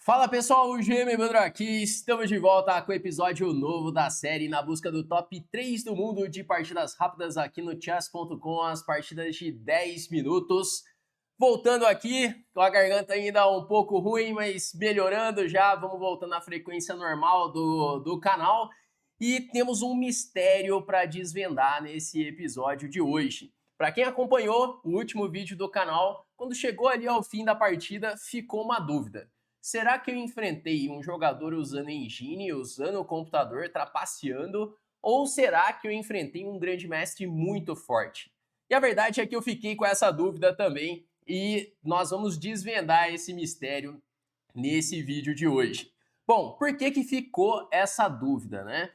Fala pessoal, o GM Evandro aqui, estamos de volta com o episódio novo da série na busca do top 3 do mundo de partidas rápidas aqui no chess.com, as partidas de 10 minutos. Voltando aqui, com a garganta ainda um pouco ruim, mas melhorando já, vamos voltando à frequência normal do canal. E temos um mistério para desvendar nesse episódio de hoje. Para quem acompanhou o último vídeo do canal, quando chegou ali ao fim da partida, ficou uma dúvida. Será que eu enfrentei um jogador usando engine, usando o computador, trapaceando? Ou será que eu enfrentei um grande mestre muito forte? E a verdade é que eu fiquei com essa dúvida também e nós vamos desvendar esse mistério nesse vídeo de hoje. Bom, por que ficou essa dúvida, né?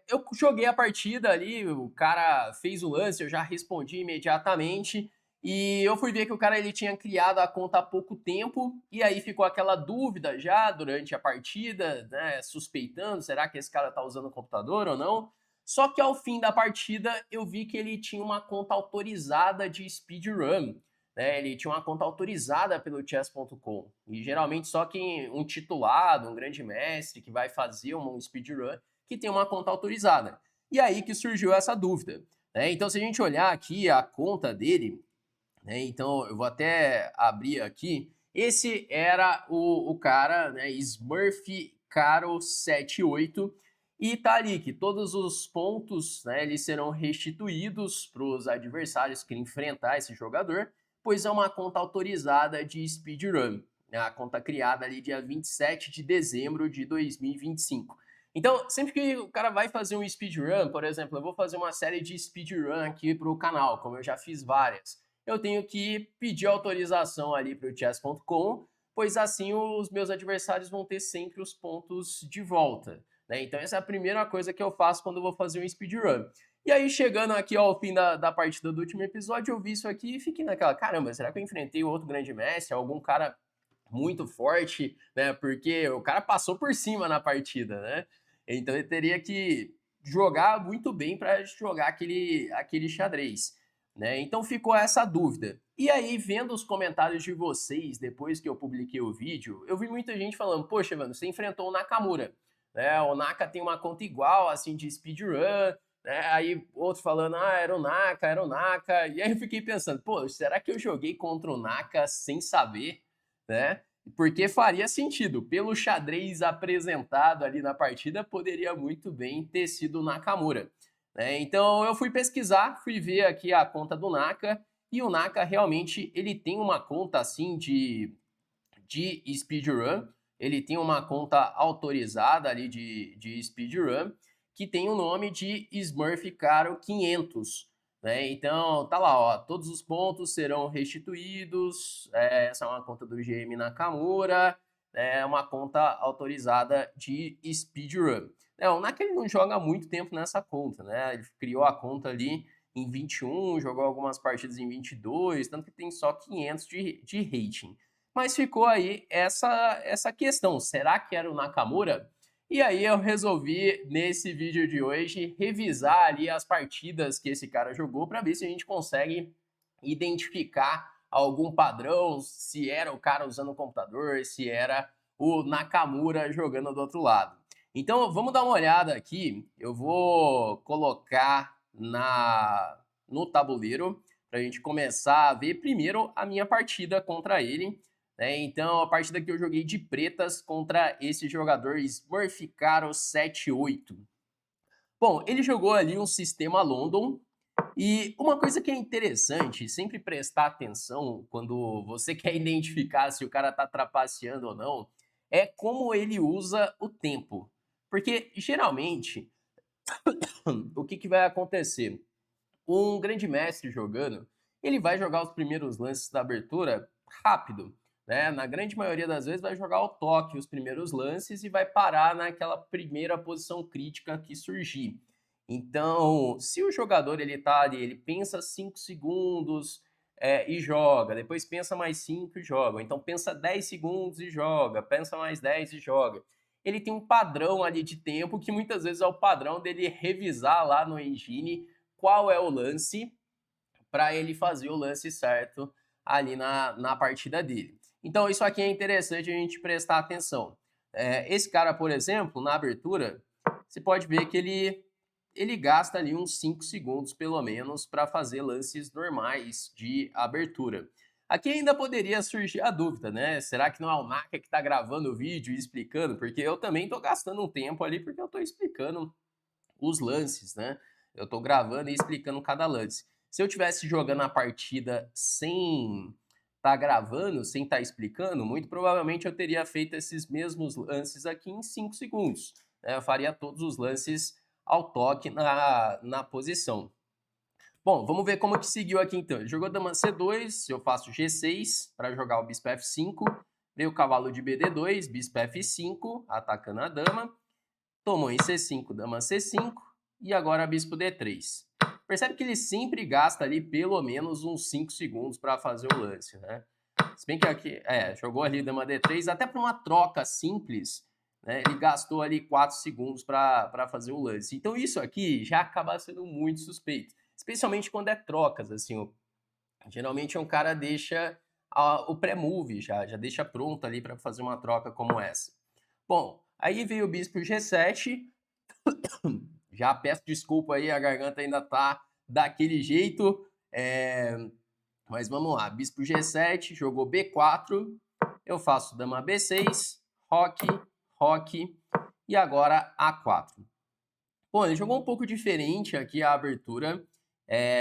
Eu joguei a partida ali, o cara fez o lance, eu já respondi imediatamente. E eu fui ver que o cara ele tinha criado a conta há pouco tempo, e aí ficou aquela dúvida já durante a partida, né, suspeitando, será que esse cara tá usando o computador ou não? Só que ao fim da partida eu vi que ele tinha uma conta autorizada de speedrun, né, ele tinha uma conta autorizada pelo chess.com, e geralmente só quem, um titulado, um grande mestre que vai fazer um speedrun, que tem uma conta autorizada. E aí que surgiu essa dúvida, né? Então se a gente olhar aqui a conta dele, né? Então eu vou até abrir aqui. Esse era o cara, né? Smurf Caro 78. E tá ali que todos os pontos, né, eles serão restituídos para os adversários que enfrentar esse jogador, pois é uma conta autorizada de speedrun, né, a conta criada ali dia 27 de dezembro de 2025. Então, sempre que o cara vai fazer um speedrun, por exemplo, eu vou fazer uma série de speedrun aqui para o canal, como eu já fiz várias, eu tenho que pedir autorização ali para o chess.com, pois assim os meus adversários vão ter sempre os pontos de volta, né? Então essa é a primeira coisa que eu faço quando eu vou fazer um speedrun. E aí, chegando aqui ao fim da partida do último episódio, eu vi isso aqui e fiquei naquela, caramba, será que eu enfrentei outro grande mestre, algum cara muito forte, né? Porque o cara passou por cima na partida, né? Então ele teria que jogar muito bem para jogar aquele xadrez, né? Então ficou essa dúvida. E aí, vendo os comentários de vocês depois que eu publiquei o vídeo, eu vi muita gente falando, poxa, mano, você enfrentou o Nakamura, né? O Naka tem uma conta igual, assim, de speedrun, né? Aí outro falando, ah, era o Naka, era o Naka. E aí eu fiquei pensando, pô, será que eu joguei contra o Naka sem saber, né? Porque faria sentido, pelo xadrez apresentado ali na partida, poderia muito bem ter sido o Nakamura, né? Então eu fui pesquisar, fui ver aqui a conta do Naka, e o Naka realmente ele tem uma conta assim de speedrun, ele tem uma conta autorizada ali de speedrun, que tem o nome de Smurf Caro 500, né? Então tá lá, ó, todos os pontos serão restituídos, essa é uma conta do GM Nakamura, é uma conta autorizada de speedrun. O Naka ele não joga há muito tempo nessa conta, né? Ele criou a conta ali em 21, jogou algumas partidas em 22, tanto que tem só 500 de rating. Mas ficou aí essa questão, será que era o Nakamura? E aí eu resolvi, nesse vídeo de hoje, revisar ali as partidas que esse cara jogou para ver se a gente consegue identificar algum padrão, se era o cara usando o computador, se era o Nakamura jogando do outro lado. Então vamos dar uma olhada aqui, eu vou colocar no tabuleiro para a gente começar a ver primeiro a minha partida contra ele, né? Então, a partida que eu joguei de pretas contra esse jogador Smurficaro 78. Bom, ele jogou ali um sistema London, e uma coisa que é interessante, sempre prestar atenção quando você quer identificar se o cara tá trapaceando ou não, é como ele usa o tempo. Porque, geralmente, o que vai acontecer? Um grande mestre jogando, ele vai jogar os primeiros lances da abertura rápido, né? Na grande maioria das vezes vai jogar ao toque os primeiros lances e vai parar naquela primeira posição crítica que surgir. Então, se o jogador ele tá ali, ele pensa 5 segundos e joga, depois pensa mais 5 e joga, então pensa 10 segundos e joga, pensa mais 10 e joga. Ele tem um padrão ali de tempo que muitas vezes é o padrão dele revisar lá no engine qual é o lance para ele fazer o lance certo ali na partida dele. Então isso aqui é interessante a gente prestar atenção. Esse cara, por exemplo, na abertura, você pode ver que ele gasta ali uns 5 segundos, pelo menos, para fazer lances normais de abertura. Aqui ainda poderia surgir a dúvida, né? Será que não é o Naka que está gravando o vídeo e explicando? Porque eu também estou gastando um tempo ali, porque eu estou explicando os lances, né? Eu estou gravando e explicando cada lance. Se eu tivesse jogando a partida sem estar gravando, sem estar explicando, muito provavelmente eu teria feito esses mesmos lances aqui em 5 segundos. Né? Eu faria todos os lances ao toque na posição. Bom, vamos ver como que seguiu aqui então. Ele jogou dama C2, eu faço G6 para jogar o bispo F5. Veio o cavalo de BD2, bispo F5, atacando a dama. Tomou em C5, dama C5 e agora bispo D3. Percebe que ele sempre gasta ali pelo menos uns 5 segundos para fazer o lance, né? Se bem que aqui, jogou ali dama D3, até para uma troca simples, né, ele gastou ali 4 segundos para fazer o lance. Então isso aqui já acaba sendo muito suspeito, especialmente quando é trocas, assim, geralmente um cara deixa o pré-move, já deixa pronto ali para fazer uma troca como essa. Bom, aí veio o bispo G7, já peço desculpa aí, a garganta ainda tá daquele jeito, mas vamos lá, bispo G7, jogou B4, eu faço dama B6, roque, roque e agora A4. Bom, ele jogou um pouco diferente aqui a abertura,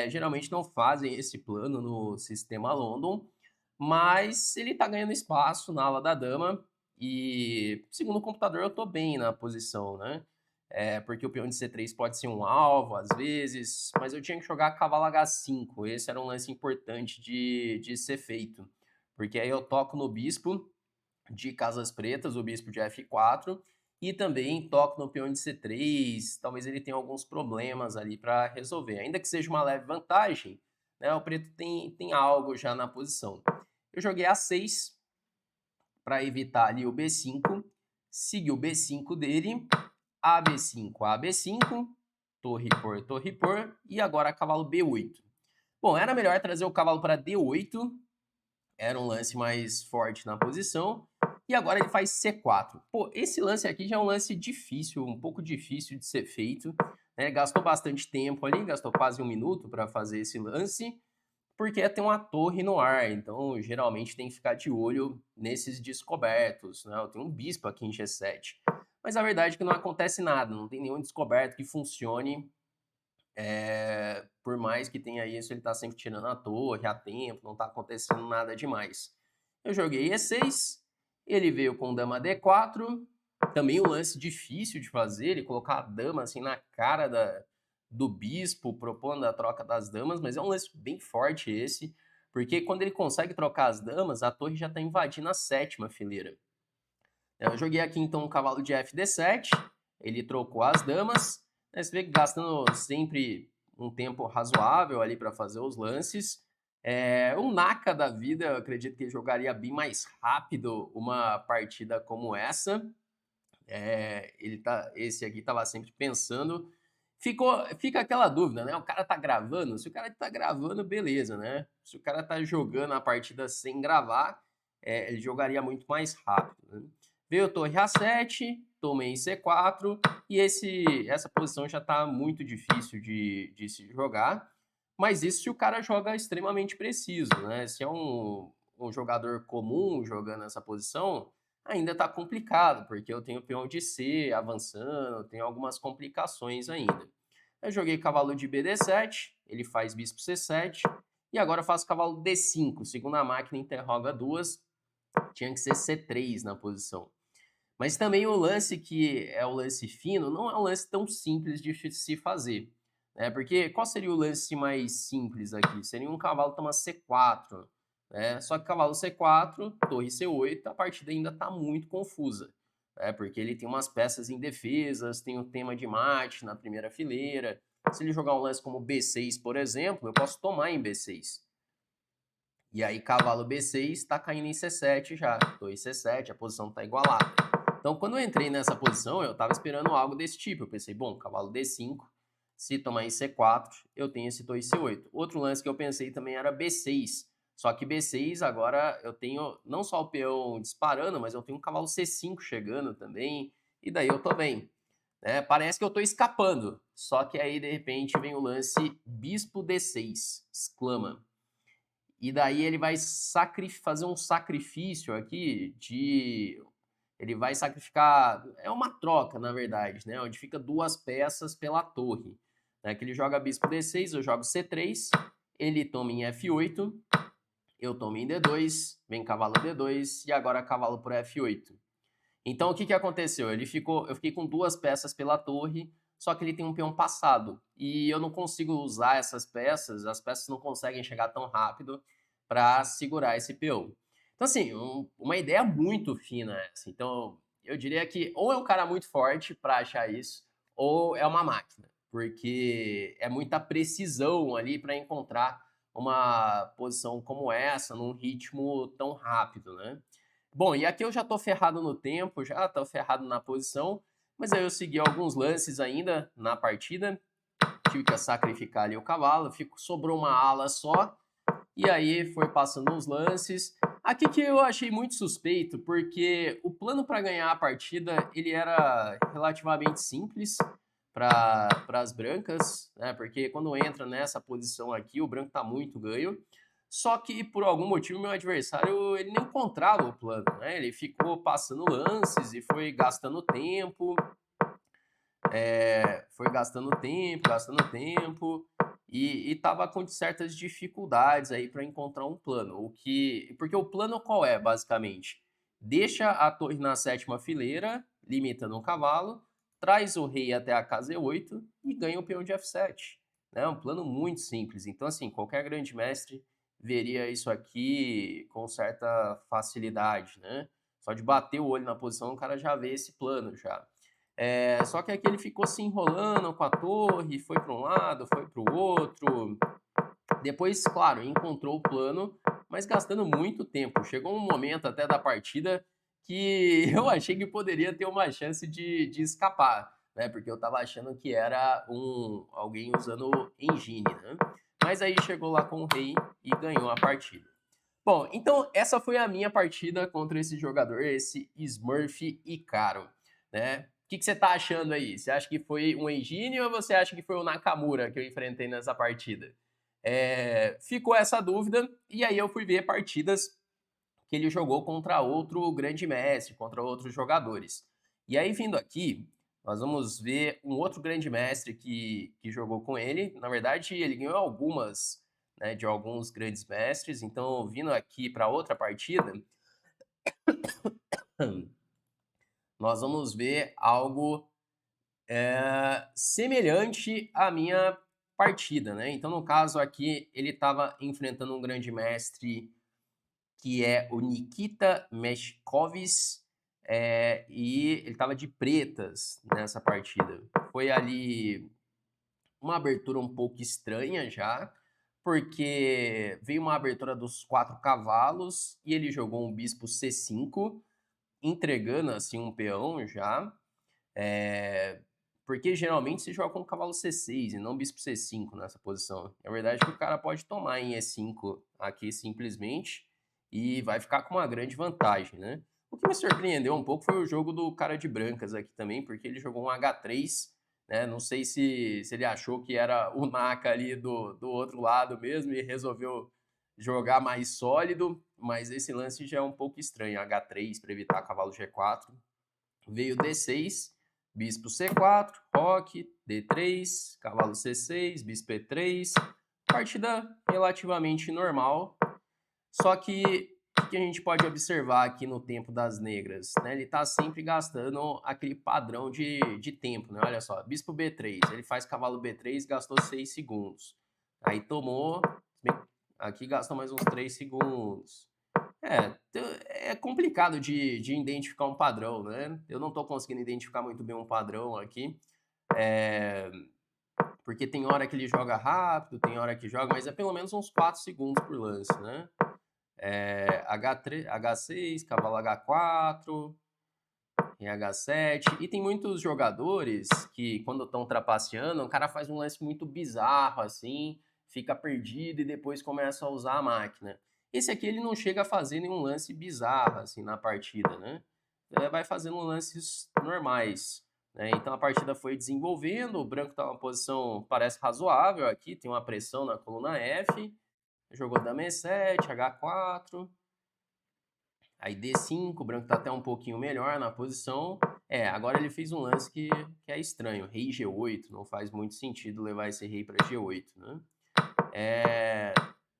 geralmente não fazem esse plano no sistema London, mas ele tá ganhando espaço na ala da dama e, segundo o computador, eu tô bem na posição, né? Porque o peão de C3 pode ser um alvo, às vezes, mas eu tinha que jogar cavalo H5, esse era um lance importante de ser feito, porque aí eu toco no bispo de casas pretas, o bispo de F4, e também toco no peão de C3, talvez ele tenha alguns problemas ali para resolver, ainda que seja uma leve vantagem, né, o preto tem algo já na posição. Eu joguei A6 para evitar ali o B5, segui o B5 dele, AB5, AB5, torre por, e agora cavalo B8. Bom, era melhor trazer o cavalo para D8, era um lance mais forte na posição, e agora ele faz C4. Pô, esse lance aqui já é um lance difícil, um pouco difícil de ser feito, né? Gastou bastante tempo ali, gastou quase 1 minuto para fazer esse lance, porque tem uma torre no ar, então geralmente tem que ficar de olho nesses descobertos, né? Eu tenho um bispo aqui em G7, mas a verdade é que não acontece nada, não tem nenhum descoberto que funcione, por mais que tenha isso, ele está sempre tirando a torre a tempo, não está acontecendo nada demais. Eu joguei E6, ele veio com dama D4, também um lance difícil de fazer, ele colocar a dama assim na cara do bispo, propondo a troca das damas, mas é um lance bem forte esse, porque quando ele consegue trocar as damas, a torre já está invadindo a 7ª fileira. Eu joguei aqui então um cavalo de FD7, ele trocou as damas, né, você vê que gastando sempre um tempo razoável ali para fazer os lances. Um Naka da vida, eu acredito que ele jogaria bem mais rápido uma partida como essa. Esse aqui estava sempre pensando. Fica aquela dúvida, né? O cara tá gravando? Se o cara tá gravando, beleza, né? Se o cara tá jogando a partida sem gravar, ele jogaria muito mais rápido, né? Veio torre A7, tomei C4, e essa posição já tá muito difícil de se jogar, mas isso se o cara joga extremamente preciso, né? Se é um jogador comum jogando essa posição, ainda tá complicado, porque eu tenho peão de C avançando, tenho algumas complicações ainda. Eu joguei cavalo de BD7, ele faz bispo C7, e agora eu faço cavalo D5, segundo a máquina interroga 2, tinha que ser C3 na posição. Mas também o lance que é o lance fino não é um lance tão simples de se fazer, né? Porque qual seria o lance mais simples aqui? Seria um cavalo tomar C4, né? Só que cavalo C4, torre C8, a partida ainda está muito confusa, né? Porque ele tem umas peças indefesas, tem o tema de mate na primeira fileira. Se ele jogar um lance como B6, por exemplo, eu posso tomar em B6. E aí cavalo B6 está caindo em C7 já, torre C7, a posição está igualada. Então, quando eu entrei nessa posição, eu estava esperando algo desse tipo. Eu pensei, bom, cavalo D5, se tomar em C4, eu tenho esse torre C8. Outro lance que eu pensei também era B6. Só que B6 agora eu tenho não só o peão disparando, mas eu tenho um cavalo C5 chegando também, e daí eu tô bem. Né? Parece que eu tô escapando, só que aí de repente vem o lance bispo D6, exclama. E daí ele vai fazer um sacrifício aqui de... Ele vai sacrificar... É uma troca, na verdade, né? Onde fica 2 peças pela torre. Né? Que ele joga bispo D6, eu jogo C3, ele toma em F8, eu tomo em D2, vem cavalo D2 e agora cavalo por F8. Então o que aconteceu? Eu fiquei com 2 peças pela torre, só que ele tem um peão passado. E eu não consigo usar essas peças, as peças não conseguem chegar tão rápido para segurar esse peão. Então, assim, uma ideia muito fina essa. Então, eu diria que ou é um cara muito forte para achar isso, ou é uma máquina, porque é muita precisão ali para encontrar uma posição como essa, num ritmo tão rápido, né? Bom, e aqui eu já tô ferrado no tempo, já tô ferrado na posição, mas aí eu segui alguns lances ainda na partida, tive que sacrificar ali o cavalo, sobrou uma ala só, e aí foi passando os lances. Aqui que eu achei muito suspeito, porque o plano para ganhar a partida, ele era relativamente simples para as brancas, né? Porque quando entra nessa posição aqui, o branco tá muito ganho. Só que por algum motivo meu adversário ele não encontrava o plano, né? Ele ficou passando lances e foi gastando tempo, gastando tempo e estava com certas dificuldades aí para encontrar um plano. Porque o plano qual é, basicamente? Deixa a torre na 7ª fileira, limitando o cavalo, traz o rei até a casa E8 e ganha o peão de F7. É um plano muito simples. Então, assim, qualquer grande mestre veria isso aqui com certa facilidade, né? Só de bater o olho na posição, o cara já vê esse plano já. Só que aqui ele ficou se enrolando com a torre, foi para um lado, foi para o outro. Depois, claro, encontrou o plano, mas gastando muito tempo. Chegou um momento até da partida que eu achei que poderia ter uma chance de escapar, né? Porque eu tava achando que era alguém usando engine, né? Mas aí chegou lá com o rei e ganhou a partida. Bom, então essa foi a minha partida contra esse jogador, esse Smurf Icaro, né? O que você tá achando aí? Você acha que foi um engine ou você acha que foi o Nakamura que eu enfrentei nessa partida? Ficou essa dúvida e aí eu fui ver partidas que ele jogou contra outro grande mestre, contra outros jogadores. E aí vindo aqui, nós vamos ver um outro grande mestre que jogou com ele. Na verdade, ele ganhou algumas, né, de alguns grandes mestres. Então, vindo aqui para outra partida, nós vamos ver algo semelhante à minha partida, né? Então, no caso aqui, ele estava enfrentando um grande mestre que é o Nikita Meshkovitz, e ele estava de pretas nessa partida. Foi ali uma abertura um pouco estranha já, porque veio uma abertura dos 4 cavalos e ele jogou um bispo C5, entregando assim um peão já, porque geralmente se joga com o cavalo C6 e não bispo C5 nessa posição. É verdade que o cara pode tomar em E5 aqui simplesmente e vai ficar com uma grande vantagem, né? O que me surpreendeu um pouco foi o jogo do cara de brancas aqui também, porque ele jogou um H3, né? Não sei se ele achou que era o Naka ali do outro lado mesmo e resolveu jogar mais sólido, mas esse lance já é um pouco estranho. H3 para evitar cavalo G4. Veio D6, bispo C4, roque, D3, cavalo C6, bispo E3. Partida relativamente normal, só que o que a gente pode observar aqui no tempo das negras? Né? Ele está sempre gastando aquele padrão de tempo, né? Olha só, bispo B3, ele faz cavalo B3, gastou 6 segundos. Aí tomou, aqui gastou mais uns 3 segundos. É complicado de identificar um padrão, né? Eu não estou conseguindo identificar muito bem um padrão aqui, porque tem hora que ele joga rápido, tem hora que joga, mas é pelo menos uns 4 segundos por lance, né? H3, H6, cavalo H4, em H7, e tem muitos jogadores que quando estão trapaceando, o cara faz um lance muito bizarro assim, fica perdido e depois começa a usar a máquina. Esse aqui ele não chega a fazer nenhum lance bizarro, assim, na partida, né? Vai fazendo lances normais, né? Então a partida foi desenvolvendo, o branco tá numa posição, parece razoável aqui, tem uma pressão na coluna F, jogou dama E7, H4, aí D5, o branco tá até um pouquinho melhor na posição. Agora ele fez um lance que é estranho, rei G8, não faz muito sentido levar esse rei para G8, né?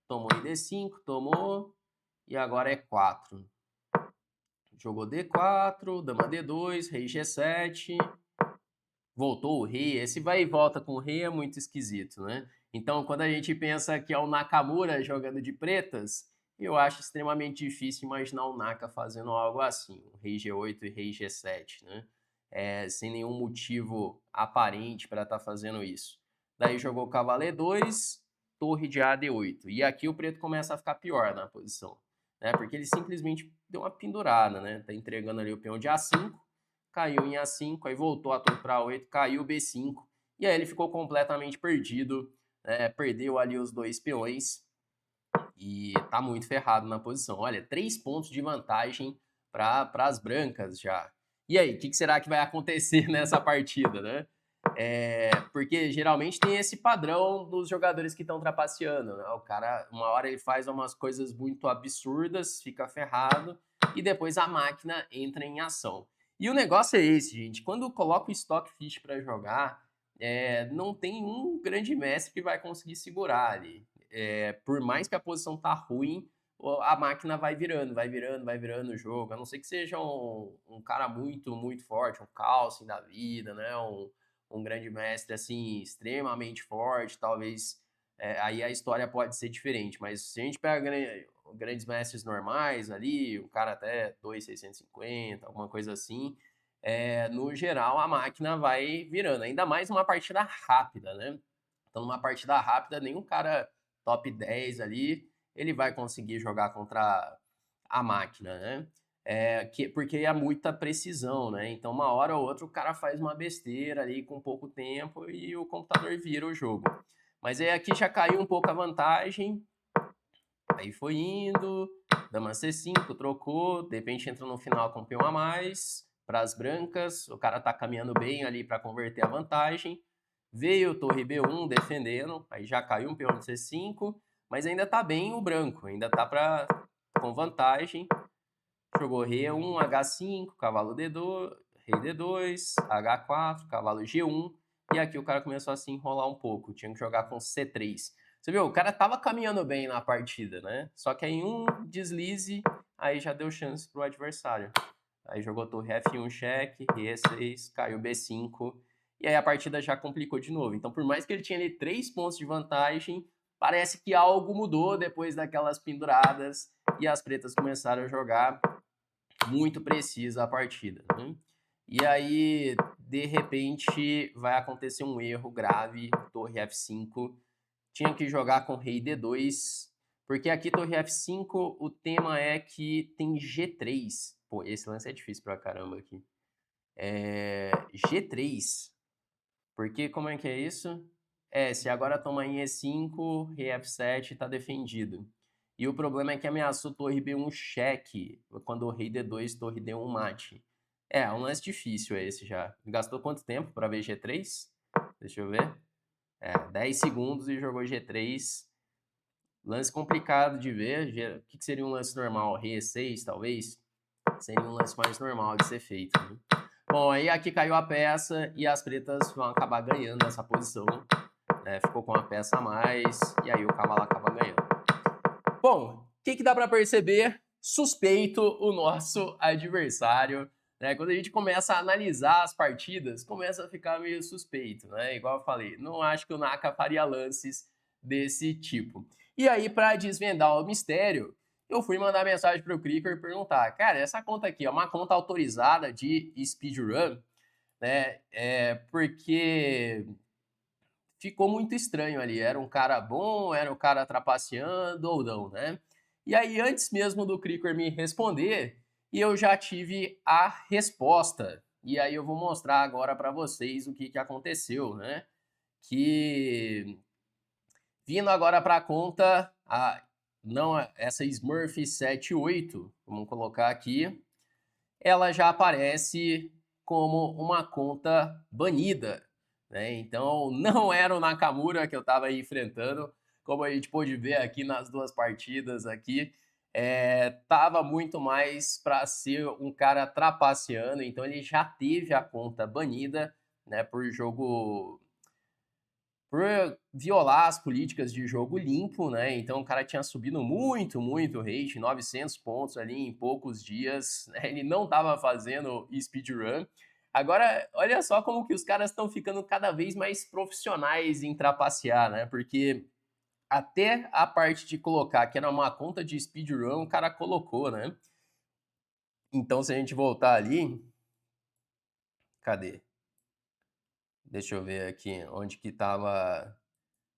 Tomou em D5, tomou, e agora é 4. Jogou D4, dama D2, rei G7, voltou o rei. Esse vai e volta com o rei é muito esquisito, né? Então, quando a gente pensa que é o Nakamura jogando de pretas, eu acho extremamente difícil imaginar o Naka fazendo algo assim, o rei G8 e rei G7, né? Sem nenhum motivo aparente para estar fazendo isso. Daí jogou cavalo E2, torre de AD8. E aqui o preto começa a ficar pior na posição, né? Porque ele simplesmente deu uma pendurada, né? Tá entregando ali o peão de A5, caiu em A5, aí voltou a torre para A8, caiu B5, e aí ele ficou completamente perdido, perdeu ali os 2 peões e tá muito ferrado na posição. Olha, 3 pontos de vantagem para as brancas já. E aí, o que será que vai acontecer nessa partida, né? Porque geralmente tem esse padrão dos jogadores que estão trapaceando, né? O cara, uma hora ele faz umas coisas muito absurdas, fica ferrado, e depois a máquina entra em ação. E o negócio é esse, gente, quando coloca o Stockfish para jogar, não tem um grande mestre que vai conseguir segurar ali. Por mais que a posição tá ruim, a máquina vai virando, vai virando, vai virando o jogo. A não ser que seja um cara muito, muito forte, um Carlsen da vida, né? Um grande mestre, assim, extremamente forte, talvez aí a história pode ser diferente. Mas se a gente pega grandes mestres normais ali, o cara até 2,650, alguma coisa assim, no geral a máquina vai virando. Ainda mais uma partida rápida, né? Então, numa partida rápida, nenhum cara top 10 ali, ele vai conseguir jogar contra a máquina, né? Porque é muita precisão, né? Então, uma hora ou outra, o cara faz uma besteira ali com pouco tempo e o computador vira o jogo. Mas aí aqui já caiu um pouco a vantagem. Aí foi indo, dama C5, trocou, de repente entra no final com peão a mais, para as brancas, o cara tá caminhando bem ali para converter a vantagem. Veio torre B1 defendendo, aí já caiu um peão de C5, mas ainda tá bem o branco, ainda tá com vantagem. Jogou rei E1, H5, cavalo D2, rei D2, H4, cavalo G1, e aqui o cara começou a se enrolar um pouco, tinha que jogar com C3. Você viu, o cara tava caminhando bem na partida, né? Só que aí um deslize, aí já deu chance pro adversário. Aí jogou torre F1 cheque, rei E6, caiu B5, e aí a partida já complicou de novo. Então, por mais que ele tinha ali 3 pontos de vantagem, parece que algo mudou depois daquelas penduradas e as pretas começaram a jogar muito precisa a partida, né? E aí, de repente, vai acontecer um erro grave, torre F5, tinha que jogar com rei D2, porque aqui torre F5, o tema é que tem G3. Pô, esse lance é difícil pra caramba aqui. G3, porque como é que é isso? Se agora toma em E5, rei F7 tá defendido. E o problema é que ameaçou torre B1 cheque, quando o rei D2, torre D1 mate. Um lance difícil esse já. Gastou quanto tempo para ver G3? Deixa eu ver. 10 segundos e jogou G3. Lance complicado de ver. O que seria um lance normal? Rei E6, talvez? Seria um lance mais normal de ser feito, né? Bom, aí aqui caiu a peça e as pretas vão acabar ganhando essa posição. Ficou com uma peça a mais e aí o cavalo acaba ganhando. Bom, o que dá para perceber? Suspeito o nosso adversário, né? Quando a gente começa a analisar as partidas, começa a ficar meio suspeito, né? Igual eu falei, não acho que o Naka faria lances desse tipo. E aí, para desvendar o mistério, eu fui mandar mensagem para o Cricker e perguntar, cara, essa conta aqui é uma conta autorizada de speedrun, né? Porque ficou muito estranho ali. Era um cara bom, era um cara trapaceando ou não, né? E aí, antes mesmo do Cricker me responder, eu já tive a resposta. E aí eu vou mostrar agora para vocês o que aconteceu, né? Que vindo agora para a conta, não, essa Smurf 78, vamos colocar aqui, ela já aparece como uma conta banida, né? Então não era o Nakamura que eu estava enfrentando, como a gente pôde ver aqui nas duas partidas aqui, tava muito mais para ser um cara trapaceando, então ele já teve a conta banida, né, por violar as políticas de jogo limpo, né? Então o cara tinha subido muito, muito rate, 900 pontos ali em poucos dias, né? Ele não estava fazendo speedrun. Agora, olha só como que os caras estão ficando cada vez mais profissionais em trapacear, né? Porque até a parte de colocar que era uma conta de speedrun, o cara colocou, né? Então, se a gente voltar ali, cadê? Deixa eu ver aqui onde que estava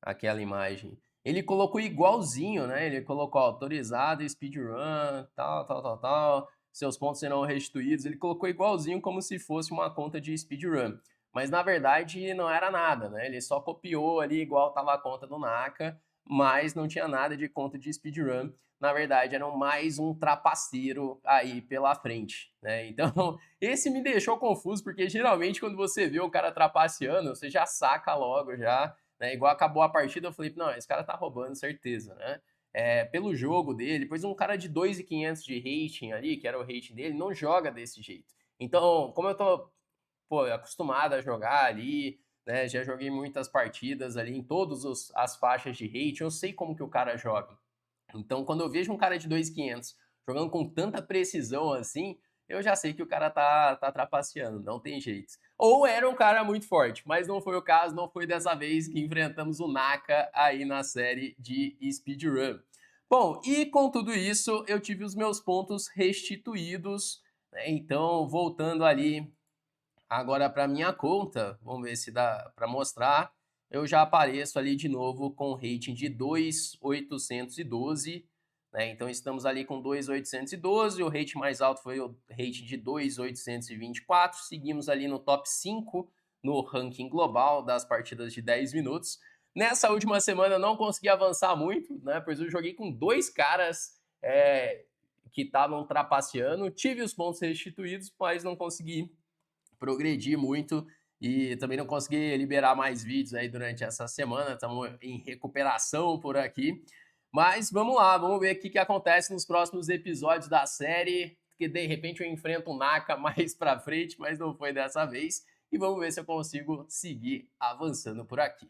aquela imagem. Ele colocou igualzinho, né? Ele colocou autorizado, speedrun, tal, tal, tal, tal. Seus pontos serão restituídos. Ele colocou igualzinho como se fosse uma conta de speedrun. Mas na verdade não era nada, né? Ele só copiou ali igual estava a conta do Naka, mas não tinha nada de conta de speedrun. Na verdade, era mais um trapaceiro aí pela frente, né? Então, esse me deixou confuso, porque geralmente quando você vê o cara trapaceando, você já saca logo já, né? Igual acabou a partida, eu falei, não, esse cara tá roubando, certeza, né? Pelo jogo dele, depois um cara de 2.500 de rating ali, que era o rating dele, não joga desse jeito. Então, como eu tô, pô, acostumado a jogar ali, né? Já joguei muitas partidas ali em todas as faixas de rating, eu sei como que o cara joga. Então, quando eu vejo um cara de 2.500 jogando com tanta precisão assim, eu já sei que o cara tá trapaceando, não tem jeito. Ou era um cara muito forte, mas não foi o caso, não foi dessa vez que enfrentamos o Naka aí na série de speedrun. Bom, e com tudo isso, eu tive os meus pontos restituídos, né? Então, voltando ali agora para minha conta, vamos ver se dá para mostrar, eu já apareço ali de novo com rating de 2.812, né? Então estamos ali com 2.812, o rate mais alto foi o rate de 2.824, seguimos ali no top 5 no ranking global das partidas de 10 minutos. Nessa última semana eu não consegui avançar muito, né? Pois eu joguei com dois caras que estavam trapaceando, tive os pontos restituídos, mas não consegui progredir muito e também não consegui liberar mais vídeos aí durante essa semana, estamos em recuperação por aqui. Mas vamos lá, vamos ver o que acontece nos próximos episódios da série, que de repente eu enfrento um Naka mais pra frente, mas não foi dessa vez. E vamos ver se eu consigo seguir avançando por aqui.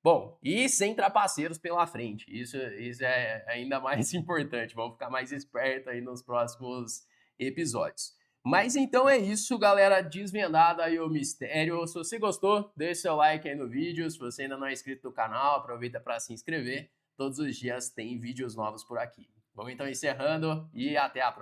Bom, e sem trapaceiros pela frente, isso é ainda mais importante, vamos ficar mais espertos aí nos próximos episódios. Mas então é isso, galera, desvendado aí o mistério. Se você gostou, deixe seu like aí no vídeo. Se você ainda não é inscrito no canal, aproveita para se inscrever. Todos os dias tem vídeos novos por aqui. Vamos então encerrando e até a próxima.